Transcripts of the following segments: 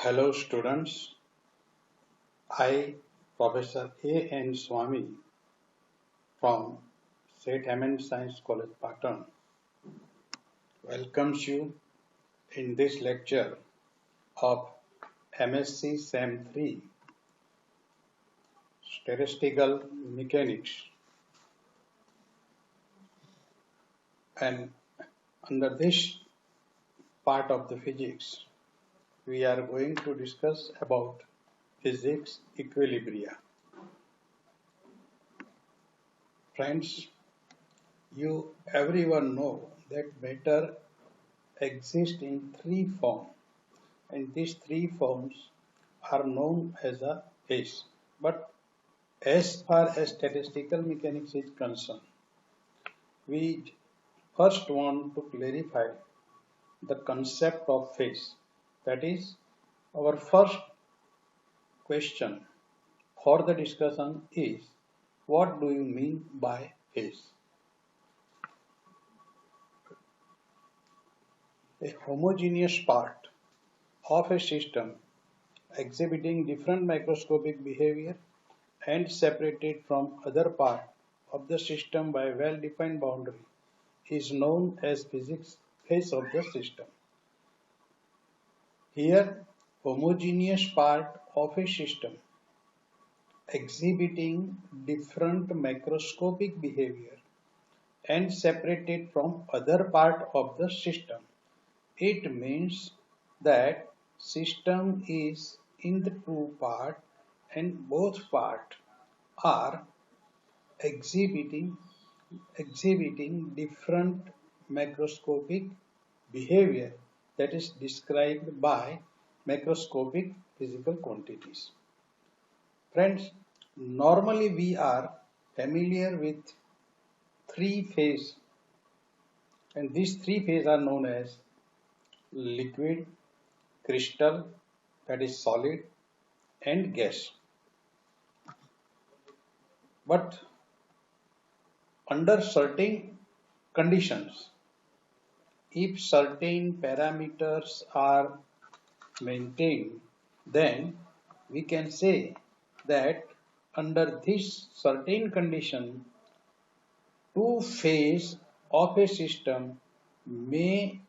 Hello students, I Professor A. N. Swami from St. Amand Science College, Patan welcomes you in this lecture of MSc SEM 3 Statistical Mechanics, and under this part of the physics we are going to discuss about physics equilibria. Friends, you everyone know that matter exists in three forms, and these three forms are known as a phase. But as far as statistical mechanics is concerned, we first want to clarify the concept of phase. That is, our first question for the discussion is, what do you mean by phase? A homogeneous part of a system exhibiting different microscopic behavior and separated from other part of the system by a well-defined boundary is known as physics phase of the system. Here, homogeneous part of a system exhibiting different macroscopic behavior and separated from other part of the system. It means that system is in the two part and both part are exhibiting different macroscopic behavior that is described by macroscopic physical quantities. Friends, normally we are familiar with three phase, and these three phases are known as liquid, crystal, that is solid, and gas. But under certain conditions, if certain parameters are maintained, then we can say that under this certain condition, two phases of a system may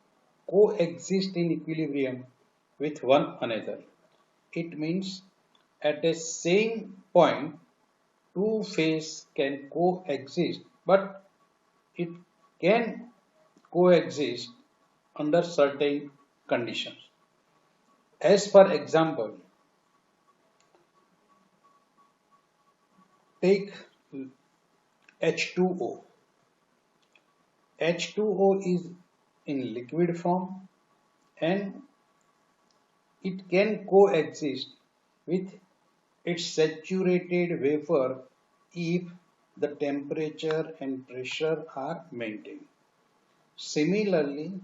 coexist in equilibrium with one another. It means at a same point, two phases can coexist, but it can coexist under certain conditions. As for example, take H2O. H2O is in liquid form and it can coexist with its saturated vapor if the temperature and pressure are maintained. Similarly,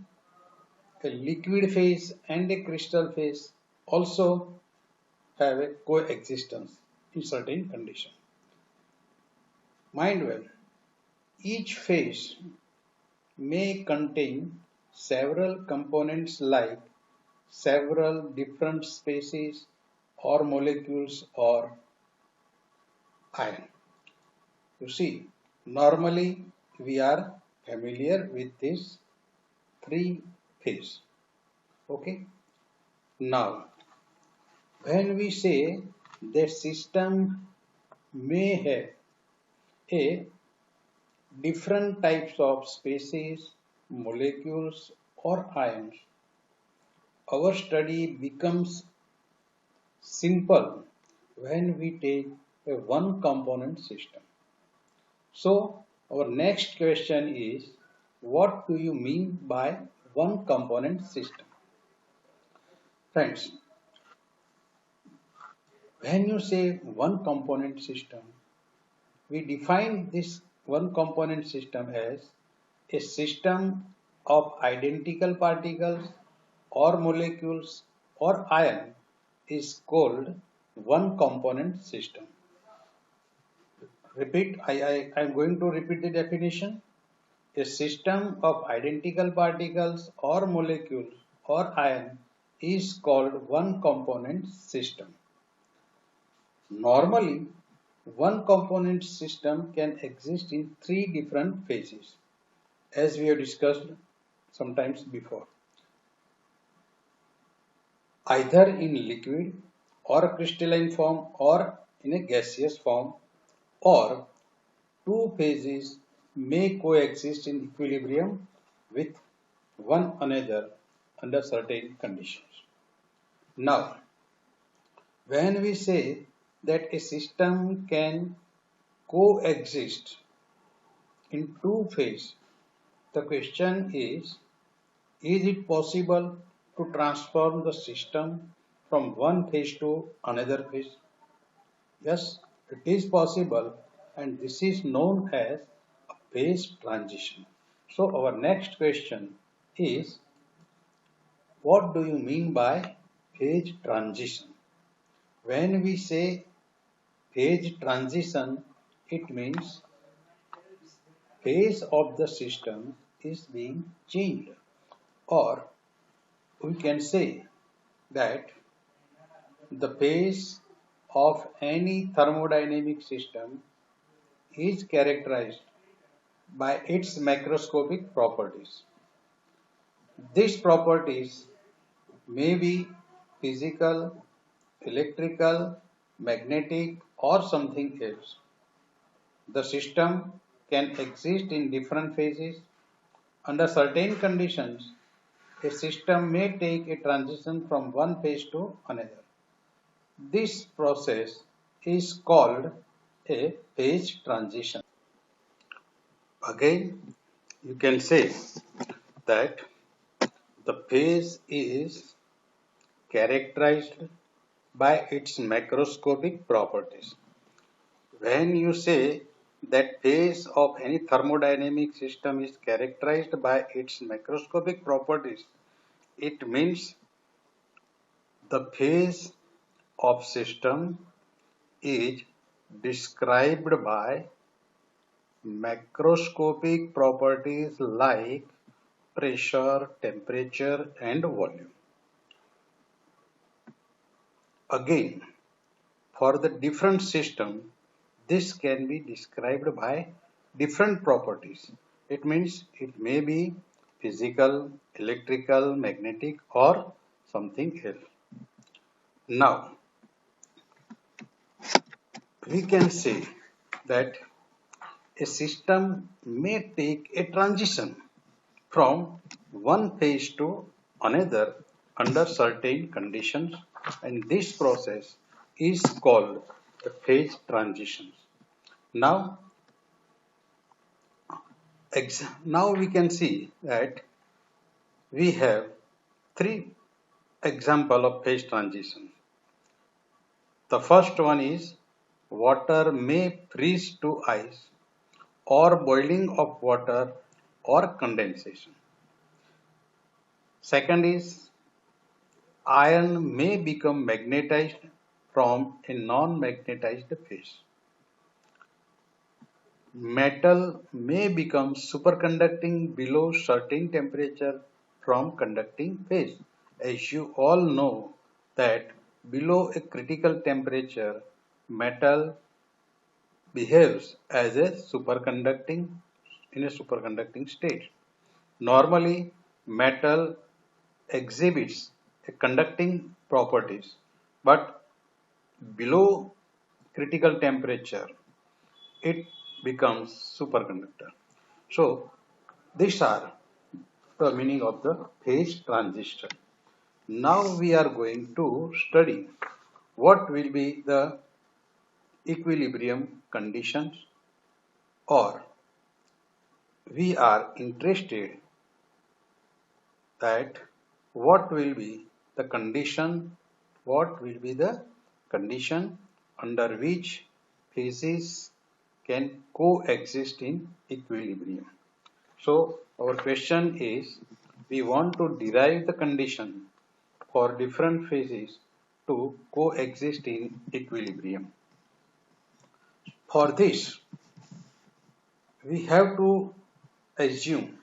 a liquid phase and a crystal phase also have a coexistence in certain conditions. Mind well, each phase may contain several components like several different species or molecules or ion. You see, normally we are familiar with these three phase. Okay. Now, when we say the system may have a different types of species, molecules or ions, our study becomes simple when we take a one component system. So our next question is, what do you mean by one component system? Friends, when you say one component system, we define this one component system as a system of identical particles or molecules or ion is called one component system. I am going to repeat the definition. A system of identical particles or molecules or ion is called one component system. Normally, one component system can exist in three different phases, as we have discussed sometimes before, either in liquid or a crystalline form or in a gaseous form, or two phases may coexist in equilibrium with one another under certain conditions. Now, when we say that a system can coexist in two phases, the question is it possible to transform the system from one phase to another phase? Yes, it is possible, and this is known as a phase transition. So our next question is, what do you mean by phase transition? When we say phase transition, it means phase of the system is being changed, or we can say that the phase of any thermodynamic system is characterized by its macroscopic properties. These properties may be physical, electrical, magnetic, or something else. The system can exist in different phases. Under certain conditions, a system may take a transition from one phase to another. This process is called a phase transition. Again, you can say that the phase is characterized by its macroscopic properties. When you say that phase of any thermodynamic system is characterized by its macroscopic properties, it means the phase of system is described by macroscopic properties like pressure, temperature, and volume. Again, for the different system, this can be described by different properties. It means it may be physical, electrical, magnetic, or something else. Now, we can say that a system may take a transition from one phase to another under certain conditions, and this process is called the phase transitions. Now, now we can see that we have three examples of phase transition. The first one is water may freeze to ice, or boiling of water, or condensation. Second is iron may become magnetized from a non-magnetized phase. Metal may become superconducting below certain temperature from conducting phase. As you all know that below a critical temperature, metal behaves as a superconducting in a superconducting state. Normally, metal exhibits a conducting properties, but below critical temperature, it becomes superconductor. So, these are the meaning of the phase transition. Now we are going to study what will be the equilibrium conditions, or we are interested that what will be the condition, under which phases can coexist in equilibrium. So our question is, we want to derive the condition for different phases to coexist in equilibrium. For this, we have to assume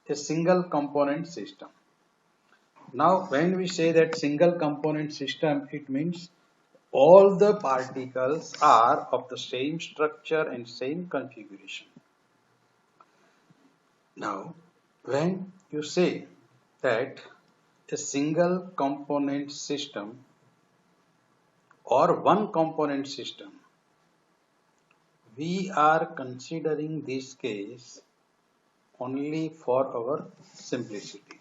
a single component system. Now, when we say that single component system, it means all the particles are of the same structure and same configuration. Now, when you say that a single component system or one component system, we are considering this case only for our simplicity.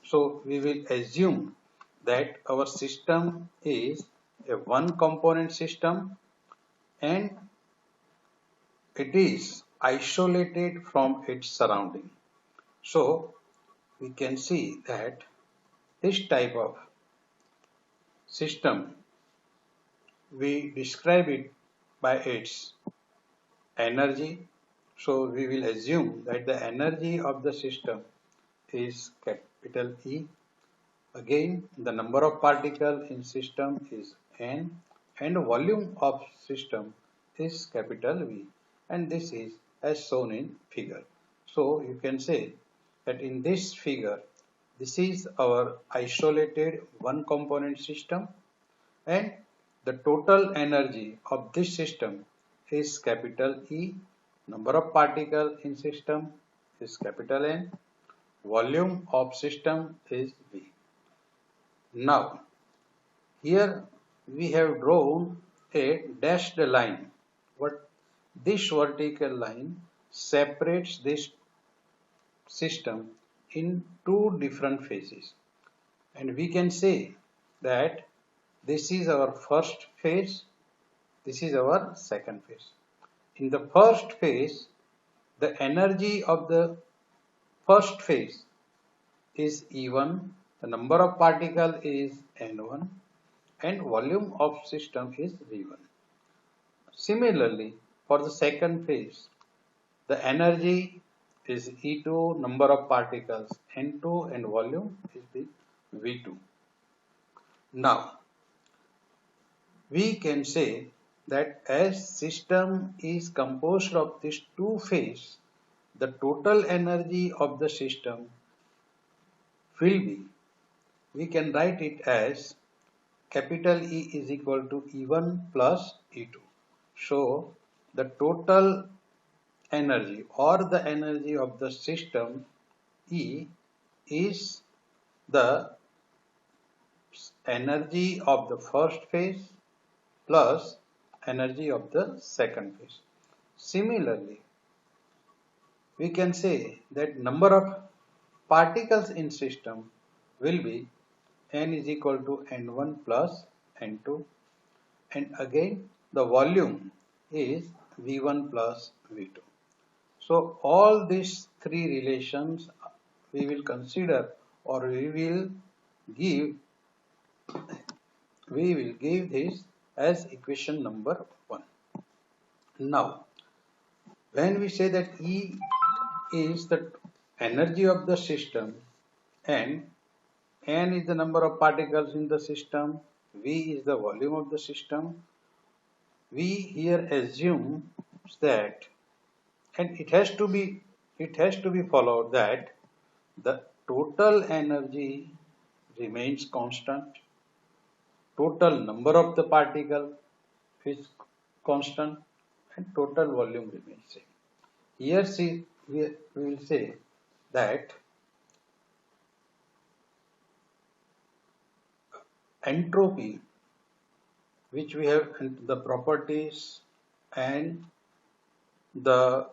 So we will assume that our system is a one component system and it is isolated from its surrounding. So we can see that this type of system, we describe it by its energy. So we will assume that the energy of the system is capital E. Again, the number of particles in system is n and volume of system is capital V, and this is as shown in figure. So you can say that in this figure, this is our isolated one component system and the total energy of this system is capital E, number of particles in system is capital N, volume of system is V. Now, here we have drawn a dashed line. What this vertical line separates this system in two different phases. And we can say that this is our first phase, this is our second phase. In the first phase, the energy of the first phase is E1, the number of particles is N1 and volume of system is V1. Similarly, for the second phase, the energy is E2, number of particles N2 and volume is the V2. Now, we can say that as system is composed of these two phases, the total energy of the system will be, we can write it as capital E is equal to E1 plus E2. So, the total energy or the energy of the system E is the energy of the first phase plus energy of the second phase. Similarly, we can say that number of particles in system will be n is equal to n1 plus n2 and again the volume is v1 plus v2. So all these three relations we will consider or give we will give this as equation number 1. Now when we say that E is the energy of the system and n is the number of particles in the system, V is the volume of the system, we here assume that and it has to be followed that the total energy remains constant, total number of the particle is constant and total volume remains same. Here see we will say that entropy, which we have the properties and the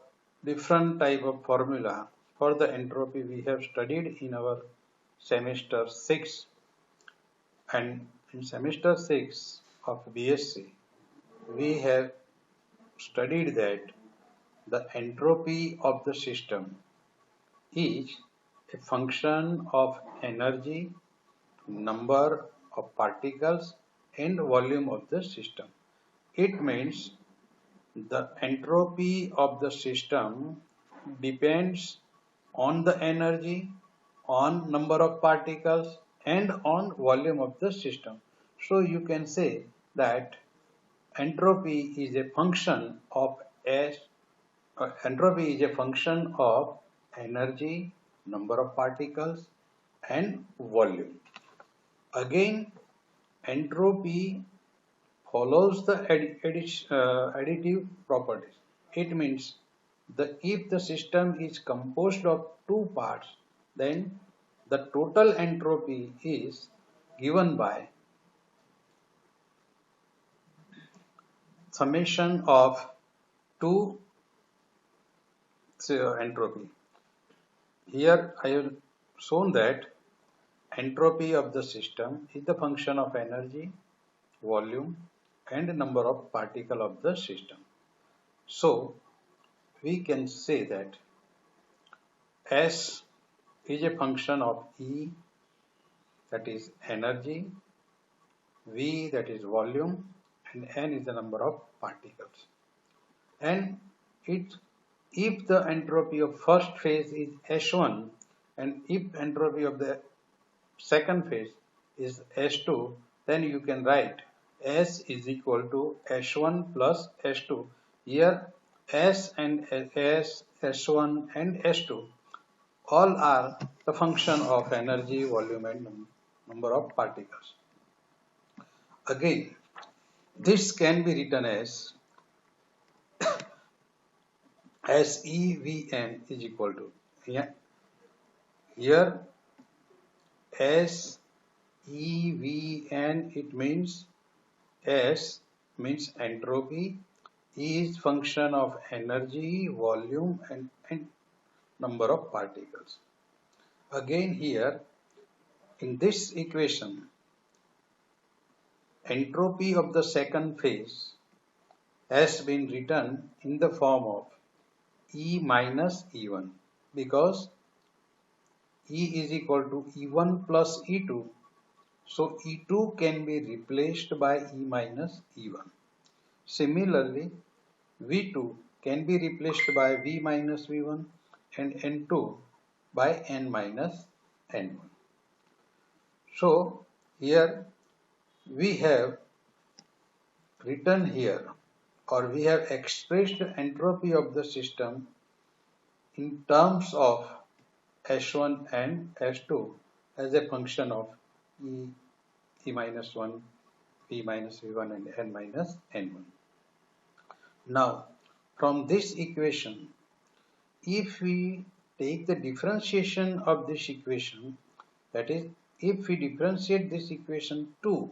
different type of formula for the entropy we have studied in our semester 6, and in semester 6 of BSc we have studied that the entropy of the system is a function of energy, number of particles and volume of the system. It means the entropy of the system depends on the energy, on number of particles and on volume of the system. So you can say that entropy is a function of entropy is a function of energy, number of particles and volume. Again, entropy follows the additive properties. It means that if the system is composed of two parts, then the total entropy is given by summation of two entropy. Here I have shown that entropy of the system is the function of energy, volume, and number of particles of the system. So we can say that S is a function of E, that is energy, V, that is volume, and N is the number of particles. And if the entropy of first phase is S1 and if entropy of the second phase is S2, then you can write S is equal to S1 plus S2. Here S and S, S1 and S2 all are the function of energy, volume and number of particles. Again, this can be written as SEVN is equal to, here SEVN, it means S means entropy, E is function of energy, volume and number of particles. Again here in this equation, entropy of the second phase has been written in the form of E minus E1 because E is equal to E1 plus E2. So E2 can be replaced by E minus E1. Similarly, V2 can be replaced by V minus V1 and N2 by N minus N1. So here we have written here, or we have expressed entropy of the system in terms of S1 and S2 as a function of E minus 1, V minus V1 and N minus N1. Now, from this equation, if we take the differentiation of this equation, that is, if we differentiate this equation 2,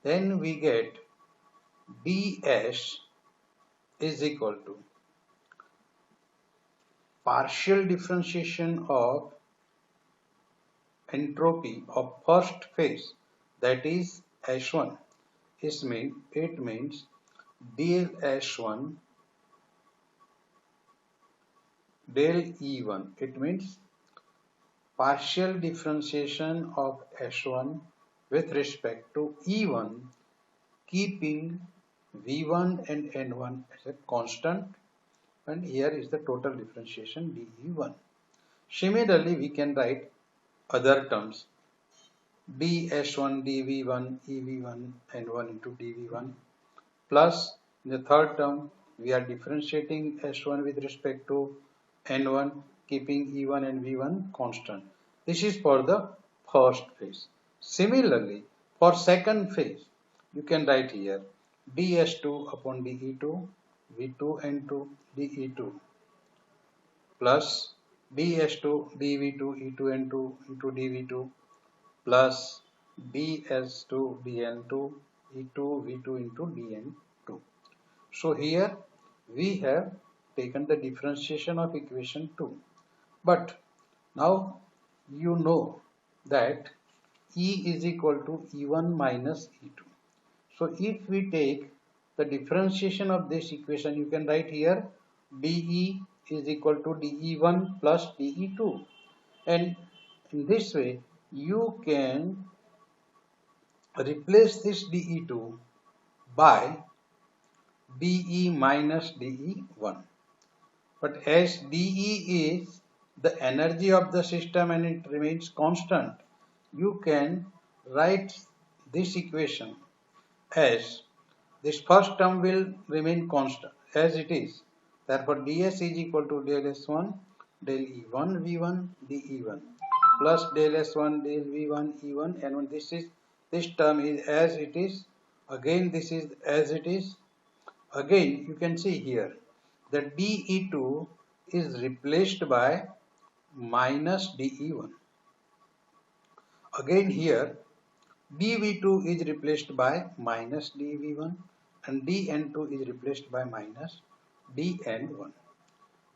then we get ds is equal to partial differentiation of entropy of first phase, that is S1. It means del S1 del E1. It means partial differentiation of S1 with respect to E1, keeping V1 and N1 as a constant, and here is the total differentiation dE1. Similarly, we can write other terms ds1 dv1 ev1 n1 into dv1 plus in the third term we are differentiating s1 with respect to n1, keeping e1 and v1 constant. This is for the first phase. Similarly, for second phase, you can write here ds2 upon de2 v2 n2 de2 plus ds2 dv2 e2 n2 into dv2 plus ds2 dn2 e2 v2 into dn2. So here we have taken the differentiation of equation 2. But now you know that E is equal to E1 minus E2. So if we take the differentiation of this equation, you can write here dE is equal to dE1 plus dE2. And in this way, you can replace this dE2 by dE minus dE1. But as dE is the energy of the system and it remains constant, you can write this equation as this first term will remain constant as it is. Therefore, ds is equal to del S1 del E1 V1 dE1 plus del S1 del V1 E1 N1. This term is as it is. Again this is as it is. Again you can see here that dE2 is replaced by minus dE1. Again here dV2 is replaced by minus dV1 and dN2 is replaced by minus dN1.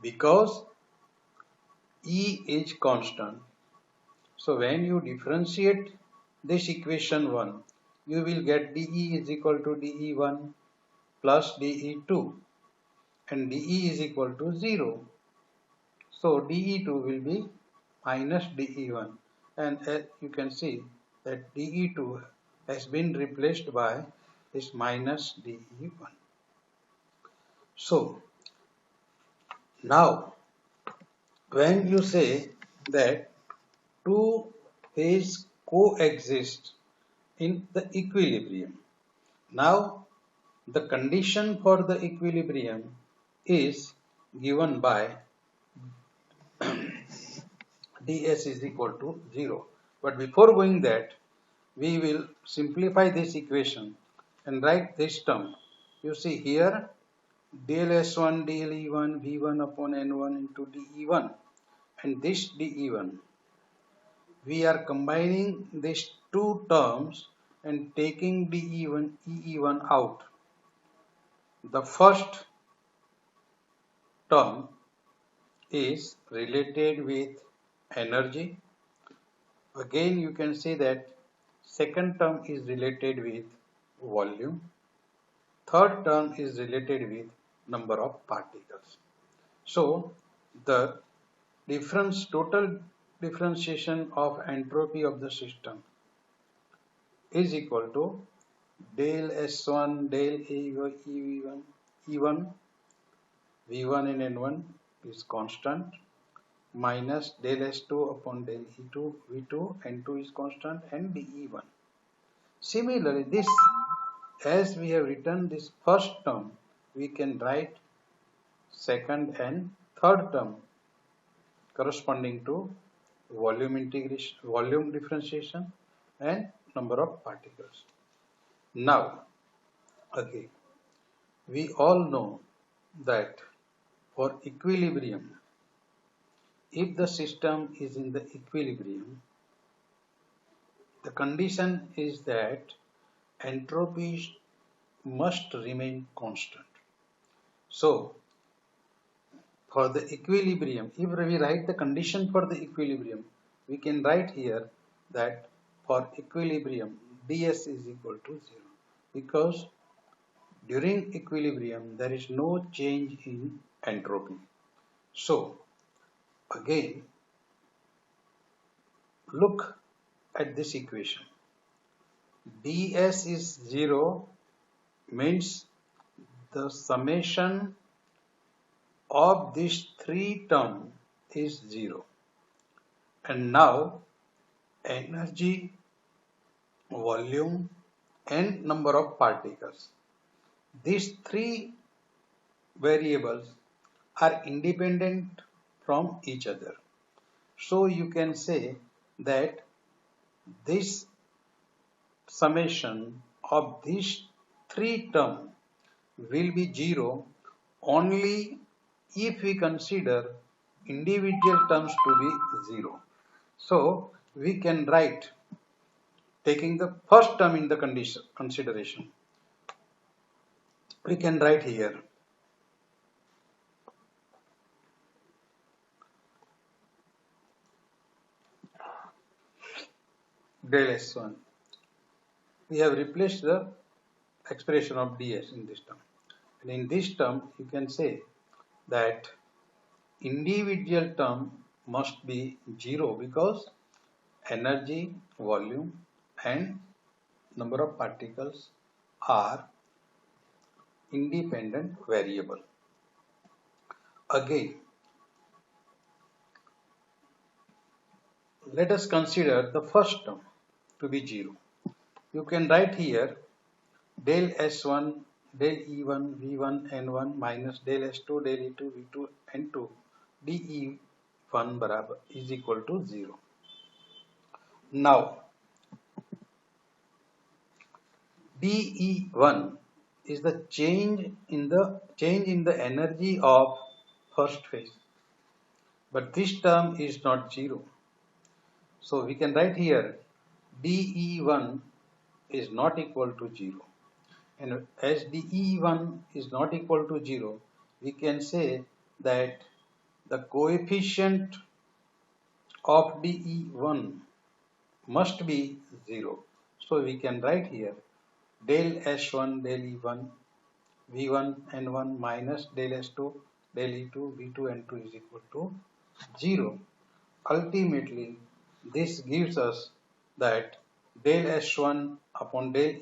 Because E is constant, so when you differentiate this equation 1, you will get dE is equal to dE1 plus dE2 and dE is equal to 0. So dE2 will be minus dE1 and you can see that dE2 has been replaced by this minus dE1. So now when you say that two phases coexist in the equilibrium, now the condition for the equilibrium is given by ds is equal to 0. But before going that, we will simplify this equation and write this term. You see here del S1 del E1 V1 upon N1 into dE1 and this dE1. We are combining these two terms and taking dE1 EE1 out. The first term is related with energy. Again you can see that second term is related with volume. Third term is related with number of particles. So the total differentiation of entropy of the system is equal to del S1 del E1 V1 and N1 is constant minus del S2 upon del E2 V2 N2 is constant and dE1. Similarly, this as we have written this first term, we can write second and third term corresponding to volume differentiation and number of particles. Now, again, we all know that for equilibrium, if the system is in the equilibrium, the condition is that entropy must remain constant. So, for the equilibrium, if we write the condition for the equilibrium, we can write here that for equilibrium ds is equal to 0 because during equilibrium there is no change in entropy. So again look at this equation. ds is 0 means the summation of these three terms is 0. And now energy, volume and number of particles. These three variables are independent from each other. So you can say that this summation of these three terms will be 0 only if we consider individual terms to be 0. So we can write, taking the first term in the consideration, we can write here del S1. We have replaced the expression of ds in this term. And in this term, you can say that individual term must be 0 because energy, volume and number of particles are independent variable. Again, let us consider the first term to be 0. You can write here del S1 del E1 V1 N1 minus del S2 del E2 V2 N2 dE1 बराबर is equal to 0. Now dE1 is the change in the energy of first phase, but this term is not zero. So we can write here dE1 is not equal to 0. And as dE1 is not equal to 0, we can say that the coefficient of dE1 must be 0. So we can write here del S1 del E1 V1 N1 minus del S2 del E2 V2 N2 is equal to 0. Ultimately, this gives us that del S1 upon del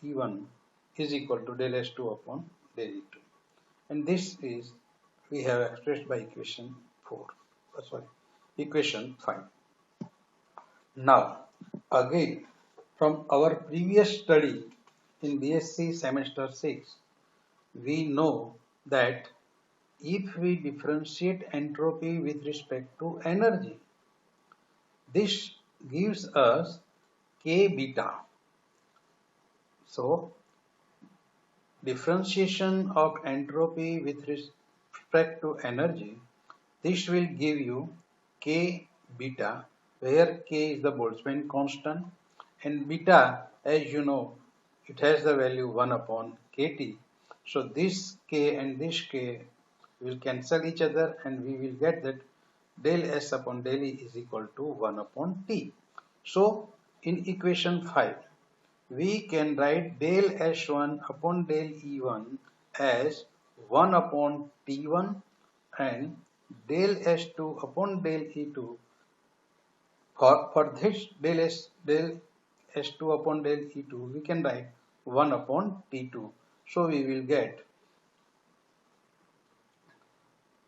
E1 is equal to del S2 upon del E2. And this is we have expressed by equation 4. Sorry, equation 5. Now, again, from our previous study in BSc semester 6, we know that if we differentiate entropy with respect to energy, this gives us K beta. So, differentiation of entropy with respect to energy, this will give you K beta, where K is the Boltzmann constant and beta, as you know, it has the value 1 upon Kt. So this K and this K will cancel each other and we will get that del S upon del E is equal to 1 upon T. So in equation 5, we can write del S1 upon del E1 as 1 upon T1 and del S2 upon del E2. For this del S2 upon del E2, we can write 1 upon T2. So we will get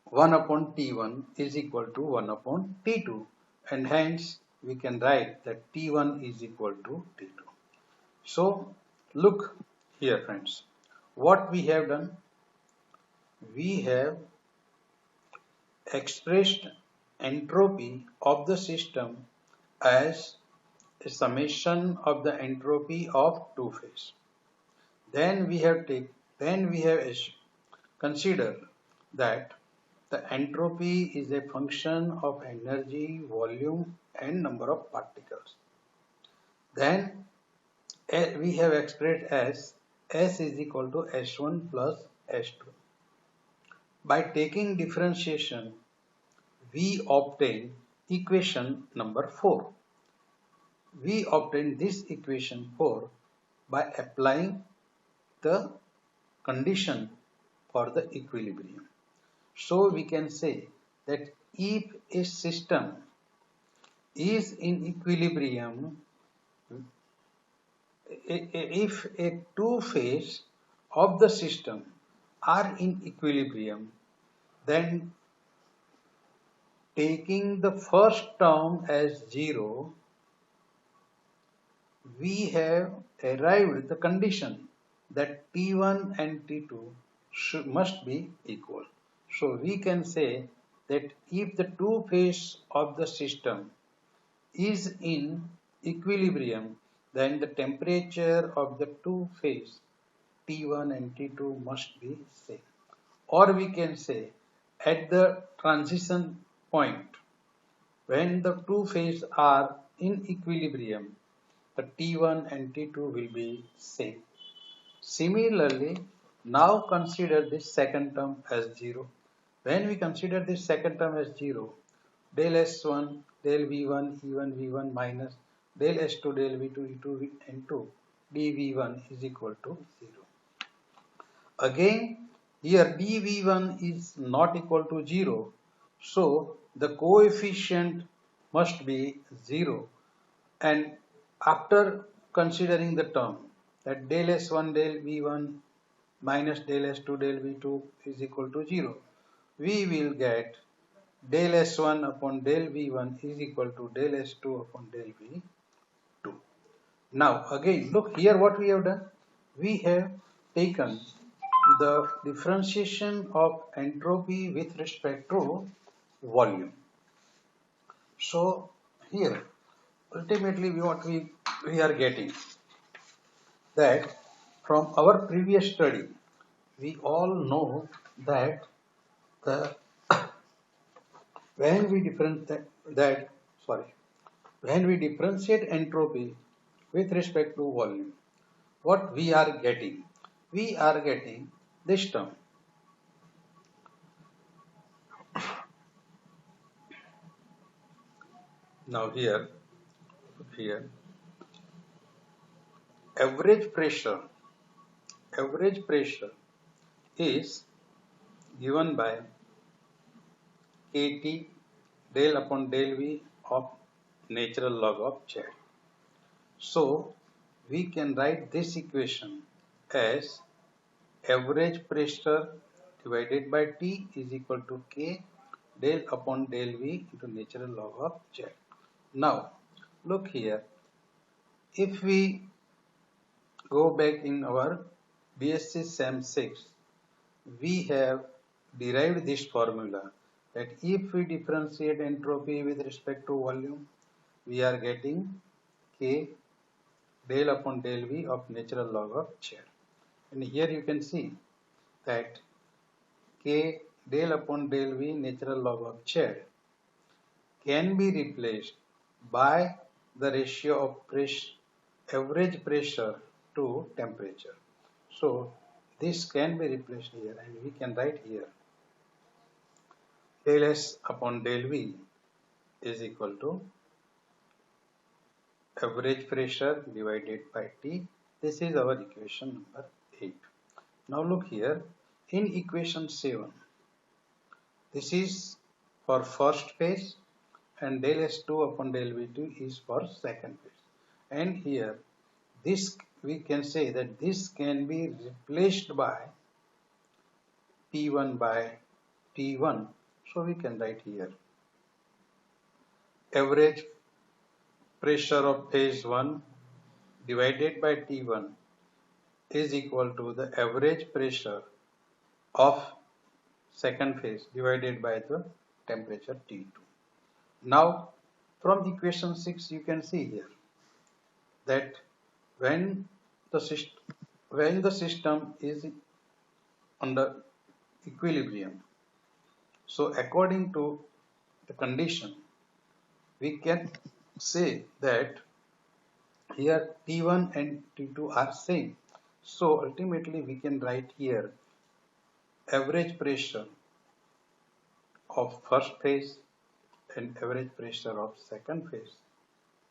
1 upon T1 is equal to 1 upon T2, and hence we can write that T1 is equal to T2. So look here, friends, what we have done. We have expressed entropy of the system as a summation of the entropy of two phase. Then we have considered that the entropy is a function of energy, volume, and number of particles. Then we have expressed as S is equal to S1 plus S2. By taking differentiation, we obtain equation number 4. We obtain this equation 4 by applying the condition for the equilibrium. So we can say that if a system is in equilibrium, if a two phase of the system are in equilibrium, then taking the first term as 0, we have arrived at the condition that T1 and T2 must be equal. So we can say that if the two phase of the system is in equilibrium, then the temperature of the two phase T1 and T2 must be same. Or we can say at the transition point, when the two phases are in equilibrium, the T1 and T2 will be same. Similarly, now consider this second term as 0. When we consider this second term as 0, del S1, del V1, E1, V1 minus del S2, del V2, E2, N2, dV1 is equal to 0. Again, here dV1 is not equal to 0, so the coefficient must be 0. And after considering the term that del S1 del V1 minus del S2 del V2 is equal to 0, we will get del S1 upon del V1 is equal to del S2 upon del V2. Now again, look here what we have done. We have taken the differentiation of entropy with respect to volume. So here ultimately we are getting that from our previous study, we all know that the when we differentiate that sorry when we differentiate entropy with respect to volume, what we are getting? We are getting this term. Now here average pressure is given by Kt del upon del V of natural log of Z. So we can write this equation as average pressure divided by T is equal to K del upon del V into natural log of Z. Now look here, if we go back in our BSc Sem 6, we have derived this formula that if we differentiate entropy with respect to volume, we are getting K del upon del V of natural log of Z. And here you can see that K del upon del V natural log of Z can be replaced by the ratio of average pressure to temperature. So this can be replaced here and we can write here del S upon del V is equal to average pressure divided by T. This is our equation number 8. Now look here in equation 7. This is for first phase and del S2 upon del V2 is for second phase. And here this we can say that this can be replaced by P1 by T1. So we can write here average pressure of phase 1 divided by T1 is equal to the average pressure of second phase divided by the temperature T2. Now from equation 6 you can see here that when the system is under equilibrium, so according to the condition we can say that here T1 and T2 are same. So ultimately we can write here average pressure of first phase and average pressure of second phase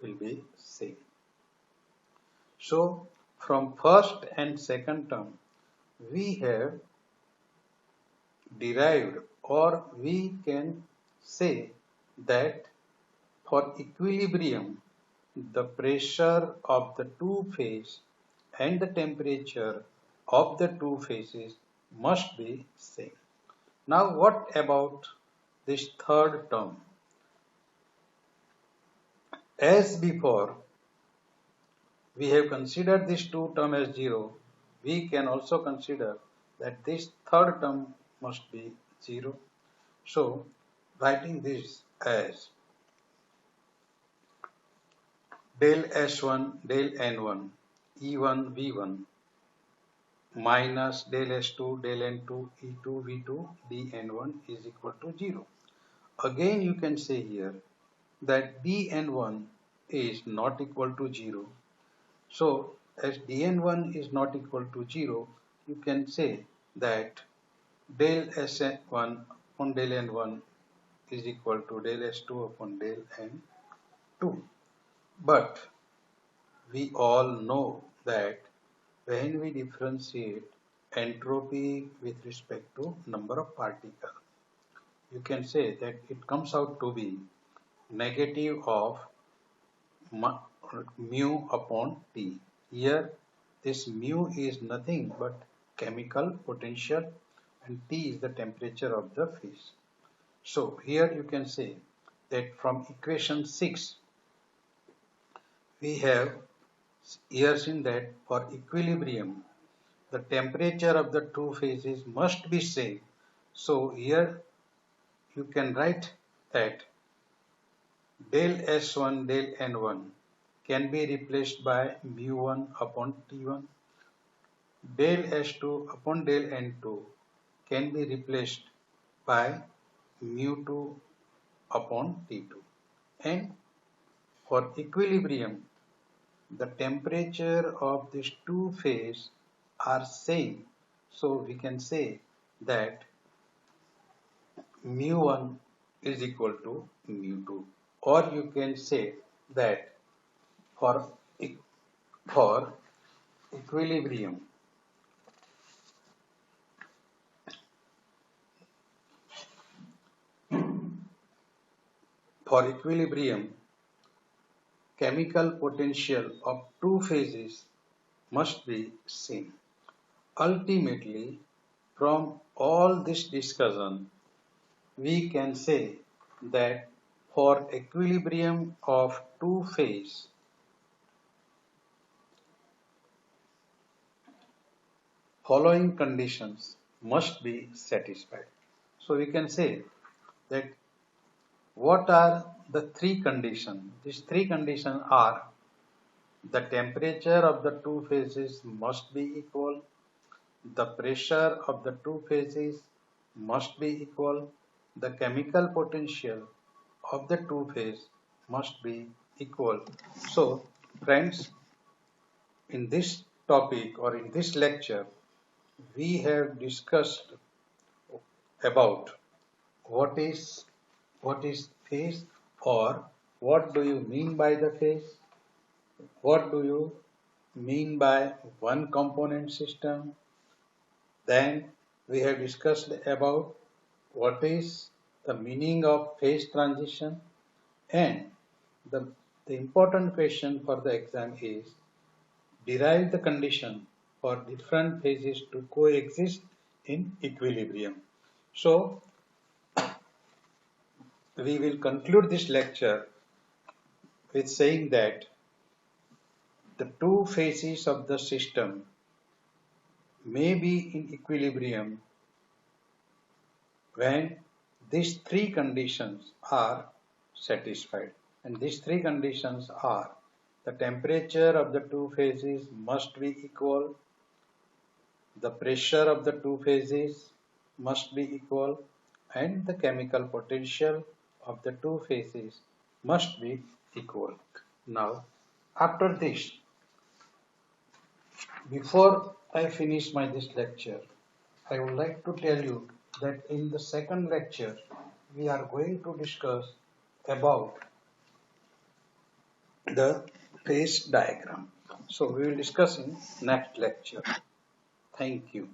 will be same. So from first and second term we have derived, or we can say that for equilibrium the pressure of the two phases and the temperature of the two phases must be same. Now what about this third term? As before we have considered this two term as 0, we can also consider that this third term must be 0. So writing this as del S1 del N1 E1 V1 minus del S2 del N2 E2 V2 dN1 is equal to 0. Again you can say here that dN1 is not equal to 0. So as dN1 is not equal to 0, you can say that del S1 upon del N1 is equal to del S2 upon del N2. But we all know that when we differentiate entropy with respect to number of particles, you can say that it comes out to be negative of mu upon T. Here this mu is nothing but chemical potential and T is the temperature of the phase. So here you can say that from equation 6 we have here seen that for equilibrium the temperature of the two phases must be same. So here you can write that del S1 del N1 can be replaced by mu1 upon T1. Del S2 upon del N2 can be replaced by mu2 upon T2. And for equilibrium, the temperature of these two phases are same. So we can say that mu1 is equal to mu2, or you can say that for for equilibrium, chemical potential of two phases must be same. Ultimately, from all this discussion, we can say that for equilibrium of two phases, following conditions must be satisfied. So we can say that what are the three conditions? These three conditions are: the temperature of the two phases must be equal, the pressure of the two phases must be equal, the chemical potential of the two phases must be equal. So friends, in this topic or in this lecture, we have discussed about what is phase, or what do you mean by the phase, what do you mean by one component system. Then we have discussed about what is the meaning of phase transition, and the important question for the exam is derive the condition for different phases to coexist in equilibrium. So we will conclude this lecture with saying that the two phases of the system may be in equilibrium when these three conditions are satisfied. And these three conditions are: the temperature of the two phases must be equal, the pressure of the two phases must be equal, and the chemical potential of the two phases must be equal. Now, after this, before I finish this lecture, I would like to tell you that in the second lecture, we are going to discuss about the phase diagram. So we will discuss in next lecture. Thank you.